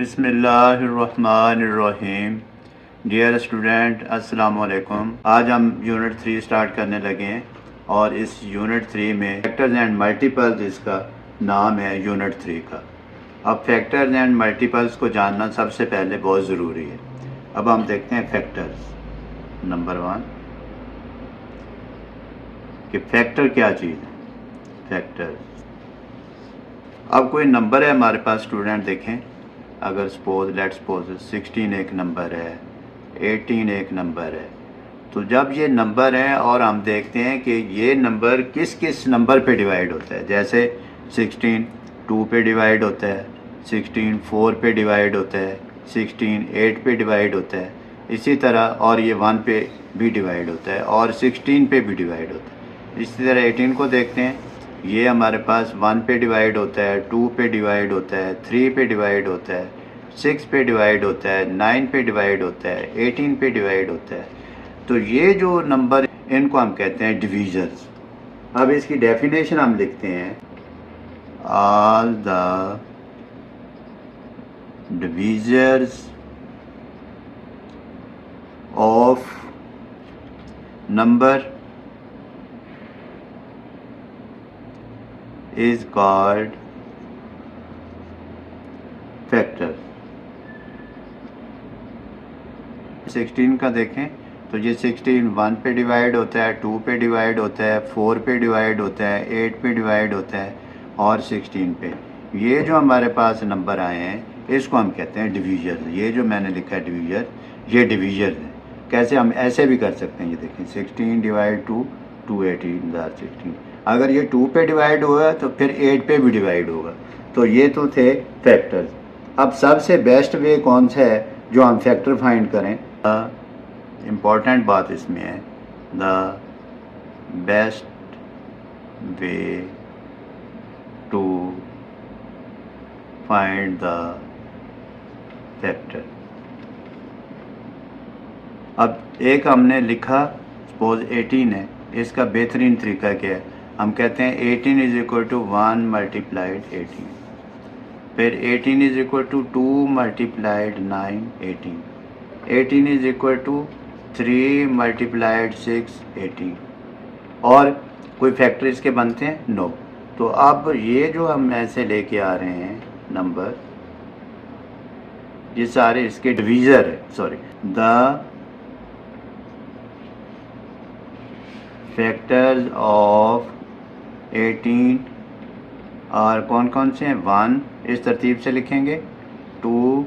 बिस्मिल्लाहिर्रहमानिर्रहीम। Dear student, अस्सलाम वालेकुम। आज हम यूनिट 3 स्टार्ट करने लगे हैं और इस यूनिट 3 में फैक्टर्स एंड मल्टीपल्स इसका नाम है यूनिट 3 का। अब फैक्टर्स एंड मल्टीपल्स को जानना सबसे पहले बहुत ज़रूरी है। अब हम देखते हैं फैक्टर्स। नंबर 1 कि फैक्टर क्या चीज़ है। फैक्टर्स, अब कोई नंबर है हमारे पास स्टूडेंट, देखें अगर लेट्स सपोज 16 एक नंबर है, 18 एक नंबर है, तो जब ये नंबर हैं और हम देखते हैं कि ये नंबर किस किस नंबर पे डिवाइड होता है, जैसे 16 2 पे डिवाइड होता है, 16 4 पे डिवाइड होता है, 16 8 पे डिवाइड होता है, इसी तरह और ये 1 पे भी डिवाइड होता है और 16 पे भी डिवाइड होता है। इसी तरह 18 को देखते हैं, ये हमारे पास 1 पे डिवाइड होता है, 2 पे डिवाइड होता है, 3 पे डिवाइड होता है, 6 पे डिवाइड होता है, 9 पे डिवाइड होता है, 18 पे डिवाइड होता है। तो ये जो नंबर, इनको हम कहते हैं डिवीजर्स। अब इसकी डेफिनेशन हम लिखते हैं, all the divisors of number is called factor. 16 का देखें तो ये 16 1 पे डिवाइड होता है, 2 पे डिवाइड होता है, 4 पे डिवाइड होता है, 8 पे डिवाइड होता है और 16 पे। ये जो हमारे पास नंबर आए हैं इसको हम कहते हैं डिवीजर। ये जो मैंने लिखा है डिवीजर, ये डिवीजर है। कैसे, हम ऐसे भी कर सकते हैं, ये देखें 16 डिवाइड 2 218 16। अगर ये 2 पे डिवाइड हुआ तो फिर 8 पे भी डिवाइड होगा। तो ये तो थे फैक्टर्स। अब सबसे बेस्ट वे कौन सा है जो हम फैक्टर फाइंड करें? इम्पॉर्टेंट बात इसमें है, the best way to find the factor. अब एक हमने लिखा, सपोज 18 है, इसका बेहतरीन तरीका क्या है? हम कहते हैं 18 इज इक्वल टू 1 मल्टीप्लाइड 18, फिर 18 is equal to 2 multiplied 9 18, 18 is equal to 3 multiplied 6 18। और कोई फैक्टर इसके बनते हैं? नो। तो अब ये जो हम ऐसे लेके आ रहे हैं नंबर, ये सारे इसके डिवीजर है। सॉरी, द फैक्टर्स ऑफ 18 और कौन कौन से हैं? 1 इस तरतीब से लिखेंगे, 2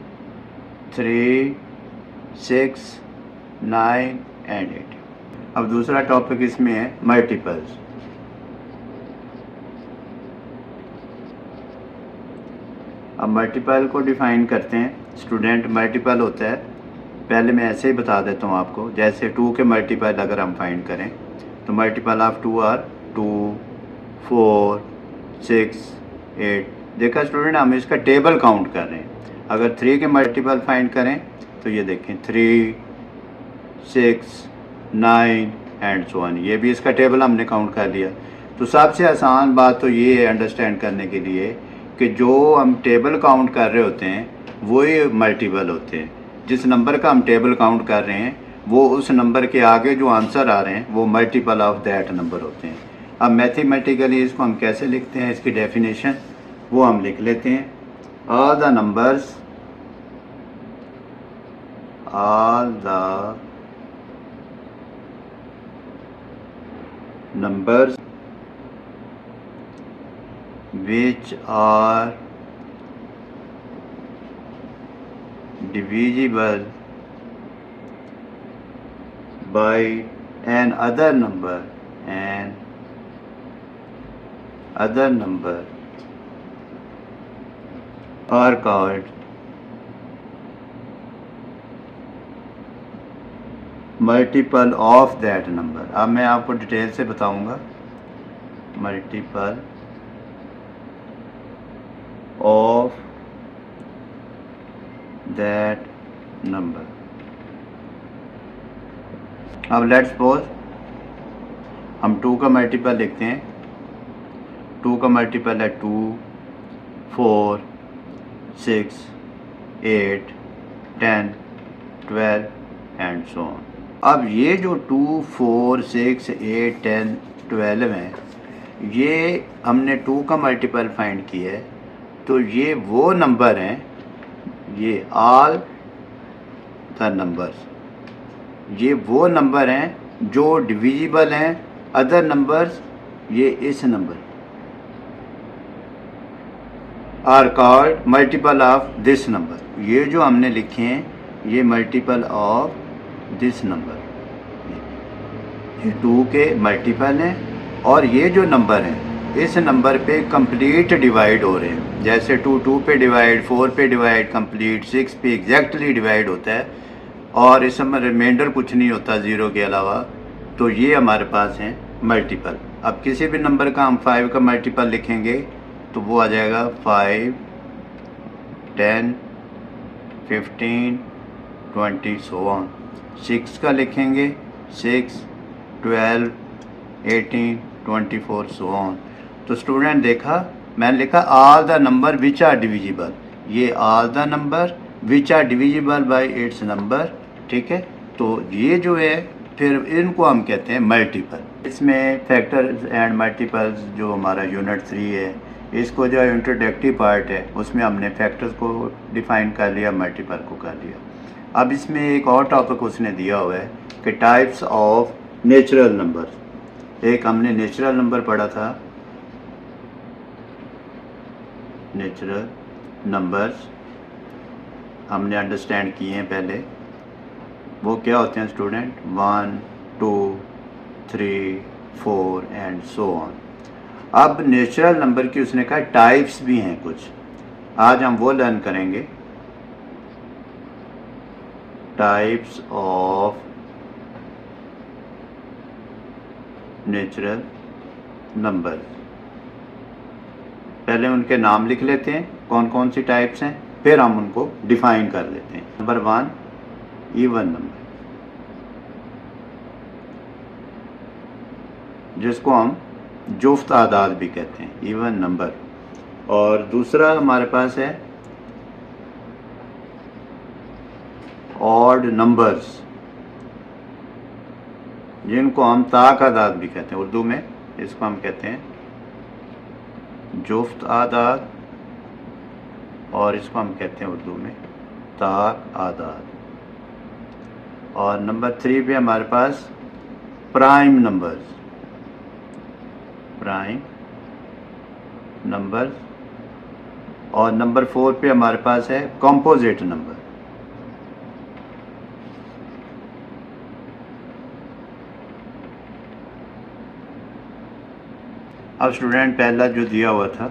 3 6 9 एंड 8। अब दूसरा टॉपिक इसमें है मल्टीपल्स। अब मल्टीपल को डिफाइन करते हैं स्टूडेंट। मल्टीपल होता है, पहले मैं ऐसे ही बता देता हूँ आपको, जैसे 2 के मल्टीपल अगर हम फाइंड करें तो मल्टीपल ऑफ 2 आर 2 4 6 8। देखा स्टूडेंट, हम इसका टेबल काउंट कर रहे हैं। अगर 3 के मल्टीपल फाइंड करें तो ये देखें 3 6 9 एंड सो ऑन। ये भी इसका टेबल हमने काउंट कर लिया। तो सबसे आसान बात तो ये है अंडरस्टैंड करने के लिए कि जो हम टेबल काउंट कर रहे होते हैं वही मल्टीपल होते हैं। जिस नंबर का हम टेबल काउंट कर रहे हैं वो उस नंबर के आगे जो आंसर आ रहे हैं वो मल्टीपल ऑफ दैट नंबर होते हैं। अब मैथमेटिकली इसको हम कैसे लिखते हैं, इसकी डेफिनेशन वो हम लिख लेते हैं, all the numbers which are divisible by an other number are called multiple of that number। अब मैं आपको डिटेल से बताऊंगा मल्टीपल of that number। अब लेट्स सपोज हम 2 का मल्टीपल लिखते हैं। 2 का मल्टीपल है 2 4 6 8, 10, 12 एंड सो ऑन। अब ये जो 2, 4, 6, 8, 10, 12 हैं, ये हमने 2 का मल्टीपल फाइंड किया है, तो ये वो नंबर हैं, ये ऑल द नंबर्स, ये वो नंबर हैं जो डिविजिबल हैं अदर नंबर्स, ये इस number are called multiple of this number. ये जो हमने लिखे हैं ये मल्टीपल ऑफ दिस नंबर, ये 2 के मल्टीपल हैं और ये जो नंबर हैं इस नंबर पे कंप्लीट डिवाइड हो रहे हैं। जैसे 2 2 पे डिवाइड, 4 पे डिवाइड कंप्लीट, 6 पे एग्जैक्टली डिवाइड होता है और इस समय रिमाइंडर कुछ नहीं होता ज़ीरो के अलावा। तो ये हमारे पास हैं मल्टीपल। अब किसी भी नंबर का हम 5 का मल्टीपल लिखेंगे तो वो आ जाएगा 5, 10, 15, 20 सो ऑन। 6 का लिखेंगे 6, 12, 18, 24 सो ऑन। तो स्टूडेंट देखा, मैंने लिखा all the number which are divisible, ये all the number which are divisible by its number, ठीक है। तो ये जो है फिर इनको हम कहते हैं मल्टीपल। इसमें फैक्टर्स एंड मल्टीपल्स जो हमारा यूनिट 3 है, इसको जो इंट्रोडक्टिव पार्ट है उसमें हमने फैक्टर्स को डिफाइन कर लिया, मल्टीपल को कर लिया। अब इसमें एक और टॉपिक उसने दिया हुआ है कि टाइप्स ऑफ नेचुरल नंबर। एक हमने नेचुरल नंबर पढ़ा था, नेचुरल नंबर्स हमने अंडरस्टैंड किए हैं पहले। वो क्या होते हैं स्टूडेंट? 1, 2, 3, 4 and so on. अब नेचुरल नंबर की उसने कहा टाइप्स भी हैं कुछ, आज हम वो लर्न करेंगे। टाइप्स ऑफ नेचुरल नंबर, पहले उनके नाम लिख लेते हैं कौन कौन सी टाइप्स हैं, फिर हम उनको डिफाइन कर लेते हैं। नंबर 1 इवन नंबर, जिसको हम जुफ्त आदाद भी कहते हैं, इवन नंबर। और दूसरा हमारे पास है ऑड नंबर्स, जिनको हम ताक आदाद भी कहते हैं उर्दू में। इसको हम कहते हैं जुफ्त आदाद और इसको हम कहते हैं उर्दू में ताक आदाद। और नंबर 3 पे हमारे पास प्राइम नंबर्स, प्राइम नंबर्स। और नंबर 4 पे हमारे पास है कंपोजिट नंबर। अब स्टूडेंट पहला जो दिया हुआ था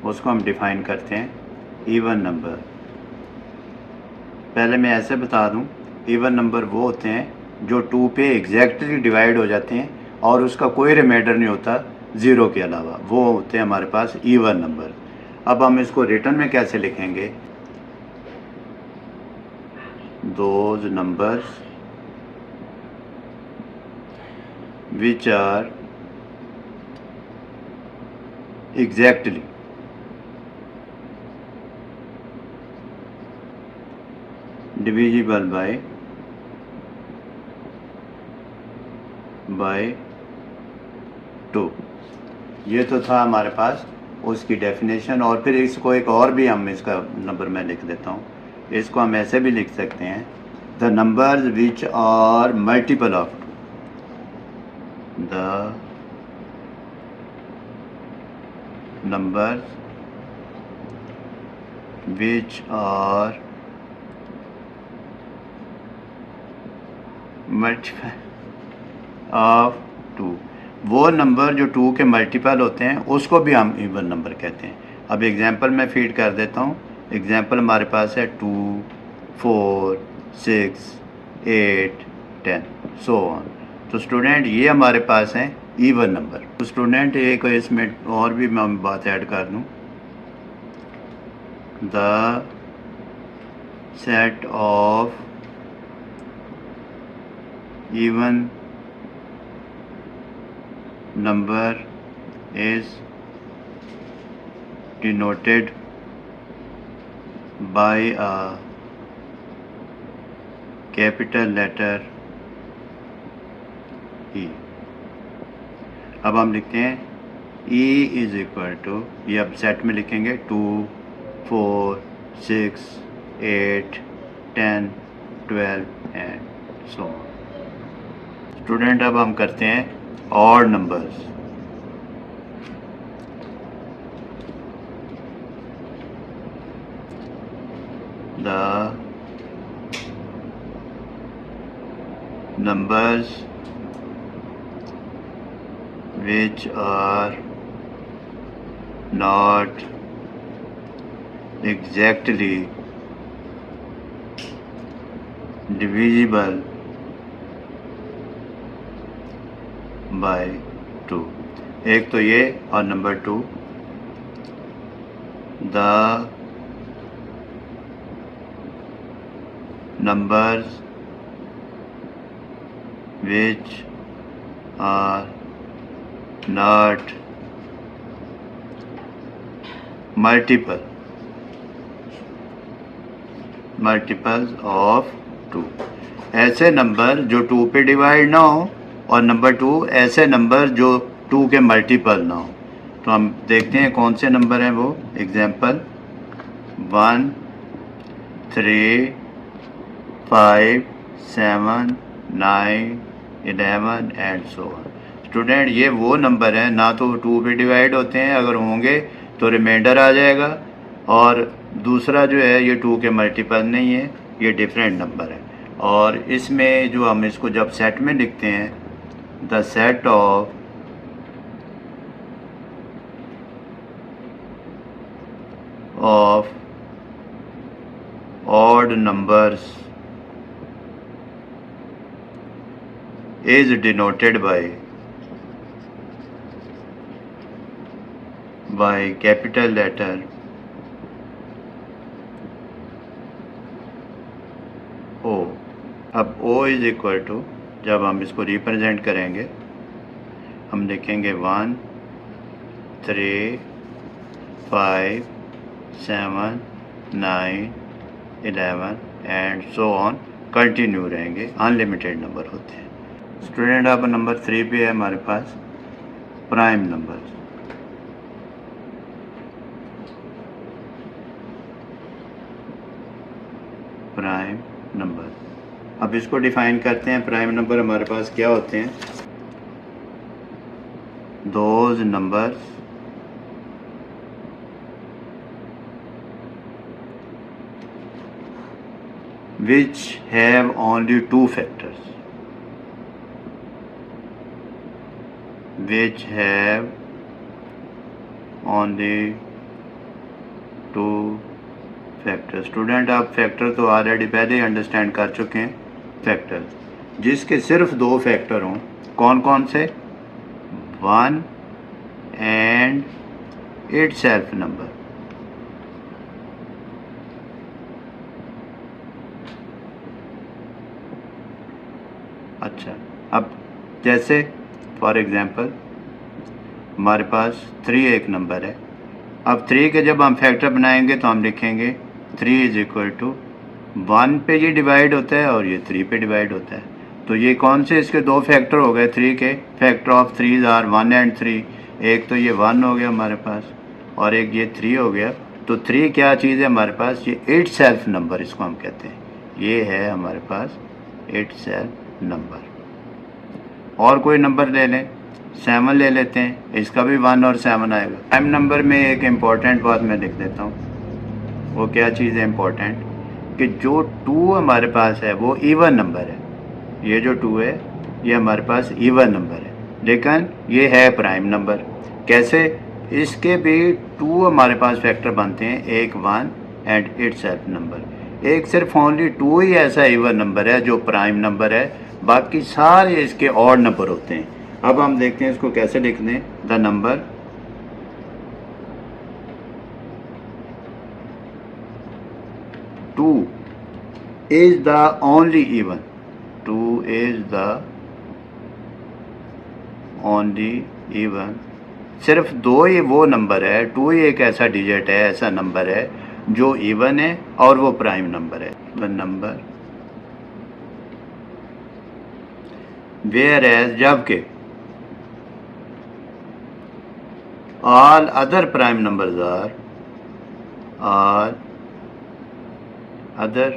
उसको हम डिफाइन करते हैं इवन नंबर। पहले मैं ऐसे बता दूं, इवन नंबर वो होते हैं जो 2 पे एग्जैक्टली डिवाइड हो जाते हैं और उसका कोई रिमाइंडर नहीं होता ज़ीरो के अलावा, वो होते हैं हमारे पास इवन नंबर। अब हम इसको रिटर्न में कैसे लिखेंगे? Those numbers which are exactly divisible by 2। ये तो था हमारे पास उसकी डेफिनेशन। और फिर इसको एक और भी हम इसका नंबर मैं लिख देता हूँ। इसको हम ऐसे भी लिख सकते हैं, the numbers which are multiple of 2, the numbers which are multiple of 2, वो नंबर जो 2 के मल्टीपल होते हैं उसको भी हम इवन नंबर कहते हैं। अब एग्जांपल मैं फीड कर देता हूँ। एग्जांपल हमारे पास है 2, 4, 6, 8, 10 सो ऑन। तो स्टूडेंट ये हमारे पास हैं इवन नंबर। तो स्टूडेंट एक इसमें और भी मैं बात ऐड कर दूँ, the set of even number is denoted by a capital letter E। अब हम लिखते हैं E इज इक्वल टू, ये अब सेट में लिखेंगे 2, 4, 6, 8, 10, 12 एंड सो ऑन। स्टूडेंट अब हम करते हैं odd numbers. The numbers which are not exactly divisible by 2। एक तो ये, और number 2 the numbers which are not multiples of 2। ऐसे नंबर जो 2 पे डिवाइड ना हो, और नंबर 2 ऐसे नंबर जो 2 के मल्टीपल ना हो। तो हम देखते हैं कौन से नंबर हैं वो। Example 1, 3, 5, 7, 9, 11 and so on. Student ये वो नंबर हैं, ना तो 2 पे डिवाइड होते हैं, अगर होंगे तो रिमाइंडर आ जाएगा, और दूसरा जो है ये 2 के मल्टीपल नहीं है, ये डिफरेंट नंबर है। और इसमें जो हम इसको जब सेट में लिखते हैं, the set of odd numbers is denoted by capital letter O। अब O इज इक्वल टू, जब हम इसको रिप्रेजेंट करेंगे, हम लिखेंगे 1, 3, 5, 7, 9, 11 एंड सो ऑन, कंटिन्यू रहेंगे, अनलिमिटेड नंबर होते हैं। स्टूडेंट अब नंबर 3 पे है हमारे पास प्राइम नंबर। प्राइम नंबर, अब इसको डिफाइन करते हैं। प्राइम नंबर हमारे पास क्या होते हैं? Those numbers which have only 2 factors, which have only 2 factors। Student आप फैक्टर तो ऑलरेडी पहले ही अंडरस्टैंड कर चुके हैं। फैक्टर जिसके सिर्फ 2 फैक्टर हों, कौन कौन से? 1 एंड इटसेल्फ नंबर। अच्छा, अब जैसे फॉर एग्जांपल हमारे पास 3 एक नंबर है। अब 3 के जब हम फैक्टर बनाएंगे तो हम लिखेंगे 3 इज इक्वल टू 1 पे ये डिवाइड होता है और ये 3 पे डिवाइड होता है। तो ये कौन से इसके 2 फैक्टर हो गए? 3 के फैक्टर ऑफ 3 आर 1 एंड 3। एक तो ये 1 हो गया हमारे पास, और एक ये 3 हो गया। तो 3 क्या चीज़ है हमारे पास? ये इटसेल्फ नंबर, इसको हम कहते हैं। ये है हमारे पास इटसेल्फ नंबर। और कोई नंबर ले लें, 7 ले लेते हैं, इसका भी 1 और 7 आएगा। प्राइम नंबर में एक इम्पॉर्टेंट बात मैं लिख देता हूँ। वो क्या चीज़ है इम्पॉर्टेंट? कि जो 2 हमारे पास है वो इवन नंबर है। ये जो 2 है ये हमारे पास इवन नंबर है, लेकिन ये है प्राइम नंबर। कैसे? इसके भी 2 हमारे पास फैक्टर बनते हैं, एक 1 एंड इटसेल्फ नंबर। एक सिर्फ ओनली 2 ही ऐसा इवन नंबर है जो प्राइम नंबर है, बाकी सारे इसके ऑड नंबर होते हैं। अब हम देखते हैं इसको कैसे लिखते हैं। The number two is the only even, 2 is the only even. सिर्फ 2 ही वो नंबर है, 2 ही एक ऐसा डिजिट है, ऐसा नंबर है जो इवन है और वो प्राइम नंबर है, वन नंबर। वेयर एज जबकि all other prime numbers are all other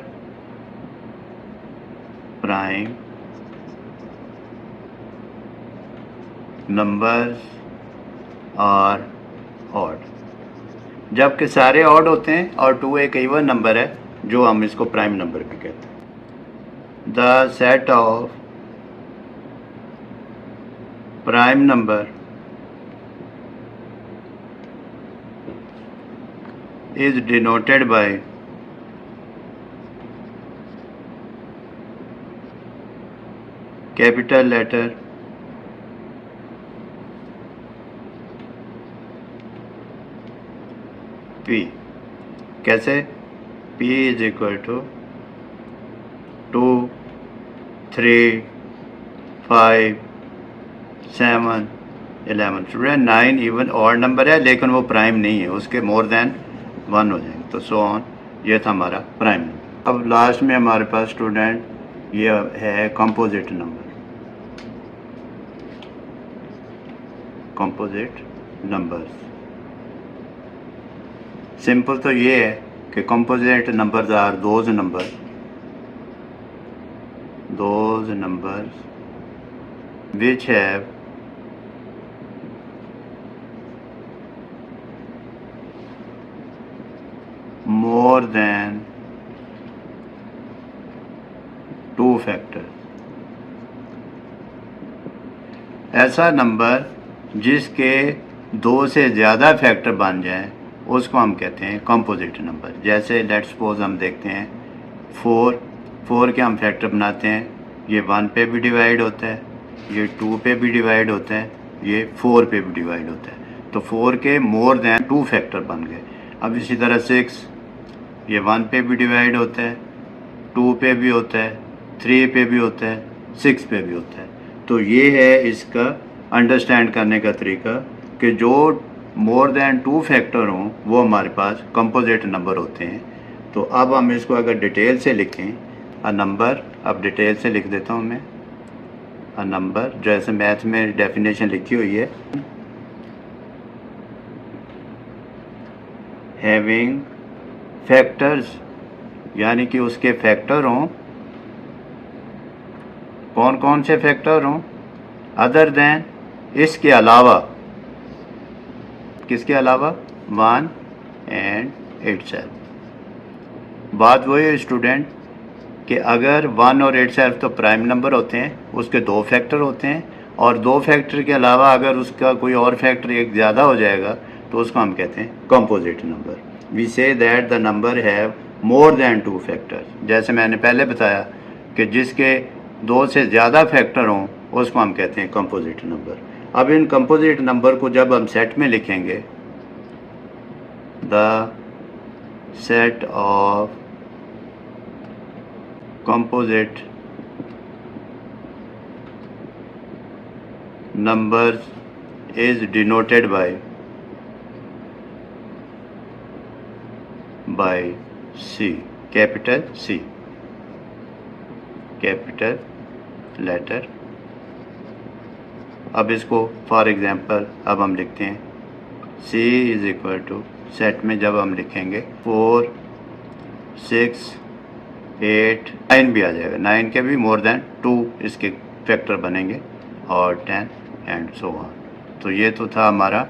prime numbers are odd, जबकि सारे ऑड होते हैं और 2 एक इवन नंबर है जो हम इसको प्राइम नंबर भी कहते हैं। The set of prime number is denoted by capital letter P। कैसे? P is equal to 2, 3, 5, 7, 11। Student 9 even odd number है लेकिन वो प्राइम नहीं है, उसके मोर देन 1 हो जाएंगे, तो सो ऑन। ये था हमारा प्राइम नंबर। अब लास्ट में हमारे पास स्टूडेंट ये है composite number. Composite numbers simple तो ये है कि composite numbers are those numbers which have more than 2 factors। ऐसा नंबर जिसके 2 से ज़्यादा फैक्टर बन जाए उसको हम कहते हैं कंपोजिट नंबर। जैसे लेट्स सपोज हम देखते हैं 4 के हम फैक्टर बनाते हैं, ये 1 पे भी डिवाइड होता है, ये 2 पे भी डिवाइड होता है, ये 4 पे भी डिवाइड होता है, तो 4 के मोर देन 2 फैक्टर बन गए। अब इसी तरह 6 ये 1 पे भी डिवाइड होता है, 2 पे भी होता है, 3 पे भी होता है, 6 पे भी होता है। तो ये है इसका अंडरस्टैंड करने का तरीका कि जो मोर देन 2 फैक्टर हों वो हमारे पास कंपोजिट नंबर होते हैं। तो अब हम इसको अगर डिटेल से लिखें, अ नंबर, अब डिटेल से लिख देता हूँ मैं। अ नंबर जैसे मैथ में डेफिनेशन लिखी हुई है, हैविंग फैक्टर्स, यानी कि उसके फैक्टर हों, कौन कौन से फैक्टर हों, अदर देन, इसके अलावा, किसके अलावा, 1 एंड इटसेल्फ। बात वही है स्टूडेंट कि अगर 1 और इटसेल्फ तो प्राइम नंबर होते हैं, उसके 2 फैक्टर होते हैं, और 2 फैक्टर के अलावा अगर उसका कोई और फैक्टर एक ज़्यादा हो जाएगा तो उसको हम कहते हैं composite number. We say that the number have more than 2 factors. जैसे मैंने पहले बताया कि जिसके 2 से ज़्यादा फैक्टर हों उसको हम कहते हैं कंपोजिट नंबर। अब इन कंपोजिट नंबर को जब हम सेट में लिखेंगे, the set of composite numbers is denoted by C, capital C, capital letter. अब इसको फॉर एग्जांपल अब हम लिखते हैं C is equal to, set में जब हम लिखेंगे 4, 6, 8, 9 भी आ जाएगा, 9 के भी मोर देन 2 इसके फैक्टर बनेंगे, और 10 एंड सो ऑन। तो ये तो था हमारा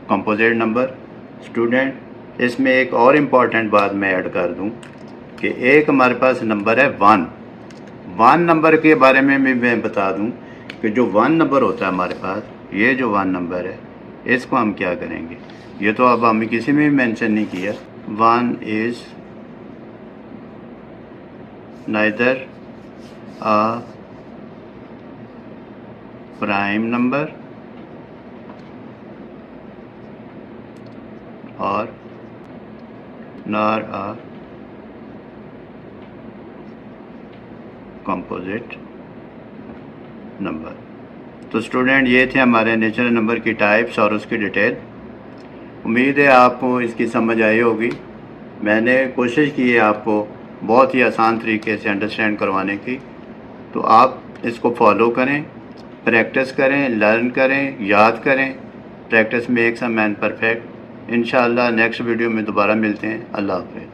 कंपोजिट नंबर। स्टूडेंट इसमें एक और इम्पॉर्टेंट बात मैं ऐड कर दूं कि एक हमारे पास नंबर है 1 नंबर के बारे में भी मैं बता दूं कि जो 1 नंबर होता है हमारे पास, ये जो 1 नंबर है इसको हम क्या करेंगे, ये तो अब हमें किसी में भी मेंशन नहीं किया। 1 is neither a prime number और नॉर अ कंपोजिट नंबर। तो स्टूडेंट ये थे हमारे नेचुरल नंबर की टाइप्स और उसकी डिटेल। उम्मीद है आपको इसकी समझ आई होगी। मैंने कोशिश की है आपको बहुत ही आसान तरीके से अंडरस्टैंड करवाने की, तो आप इसको फॉलो करें, प्रैक्टिस करें, लर्न करें, याद करें। Practice makes a man perfect. इंशाअल्लाह नेक्स्ट वीडियो में दोबारा मिलते हैं। अल्लाह हाफ़िज़।